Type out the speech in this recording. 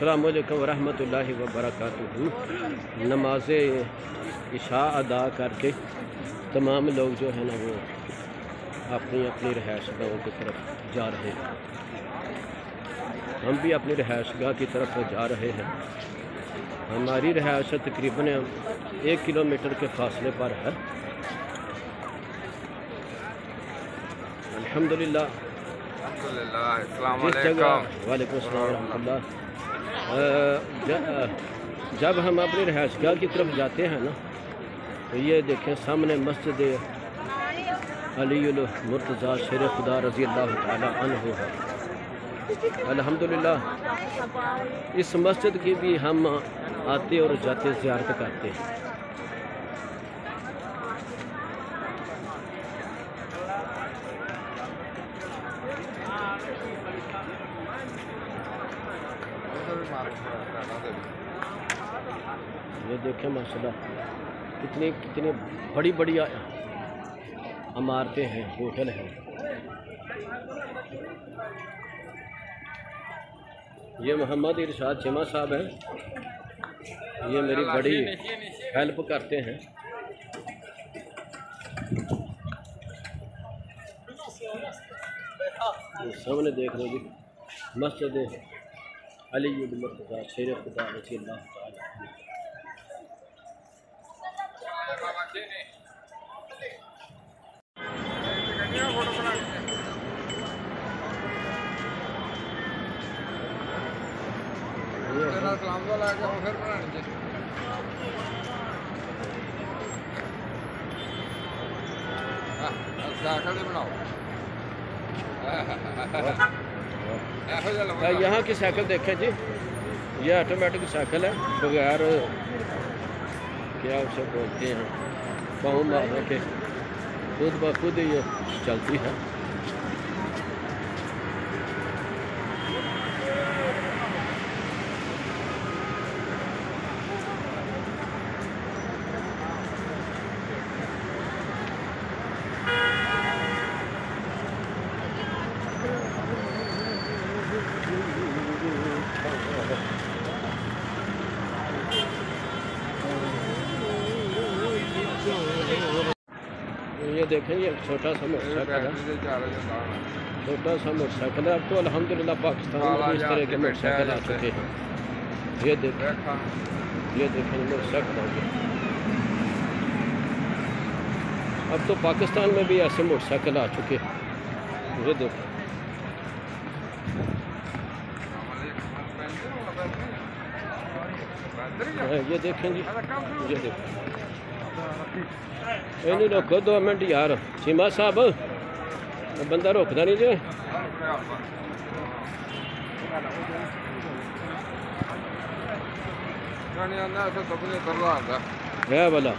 अस्सलामु अलैकुम वरहमतुल्लाहि वबरकातुहू। नमाज इशा अदा करके तमाम लोग जो है ना वो अपनी अपनी रहायश गाहों की तरफ जा रहे हैं। हम भी अपनी रहायश गाह की तरफ जा रहे हैं। हमारी रहायश तकरीबन 1 किलोमीटर के फासले पर है। अल्हम्दुलिल्लाह। जिस जगह वालेकुम अस्सलाम रहमतुल्लाह, जब हम अपनी रहायश गाह की तरफ जाते हैं ना तो ये देखें सामने मस्जिद अलीउल मुर्तज़ा शेर खुदा रज़ी अल्लाह ताला अन्हु है। अल्हम्दुलिल्लाह इस मस्जिद की भी हम आते और जाते ज़ियारत करते हैं। ये देखें माशाल्लाह कितनी कितनी बड़ी बड़ी इमारतें हैं, होटल हैं। ये मोहम्मद इरशाद चीमा साहब हैं, ये मेरी बड़ी हेल्प करते हैं। सामने देख लो जी मस्जिद अलीउल मुर्तज़ा शेर खुदा रज़ी अल्लाह ताला। यहाँ की साइकिल देखें जी, ये ऑटोमेटिक साइकिल है, बगैर क्या उसे बोलते हैं पाँव मारने के खुद ब खुद ये चलती है। ये देखें ये छोटा सा मोटरसाइकिल है, छोटा सा मोटरसाइकिल है। अब तो अल्हम्दुलिल्लाह पाकिस्तान में इस तरह के मोटरसाइकिल आ चुके हैं। ये देखें मोटरसाइकिल आ गया। अब तो पाकिस्तान में भी ऐसे मोटरसाइकिल आ चुके हैं। ये देखें ये देखें जी, ये देखें। नहीं रोको 2 मिनट यार चीमा साहब, बंदा रोकता नहीं जो। है वाला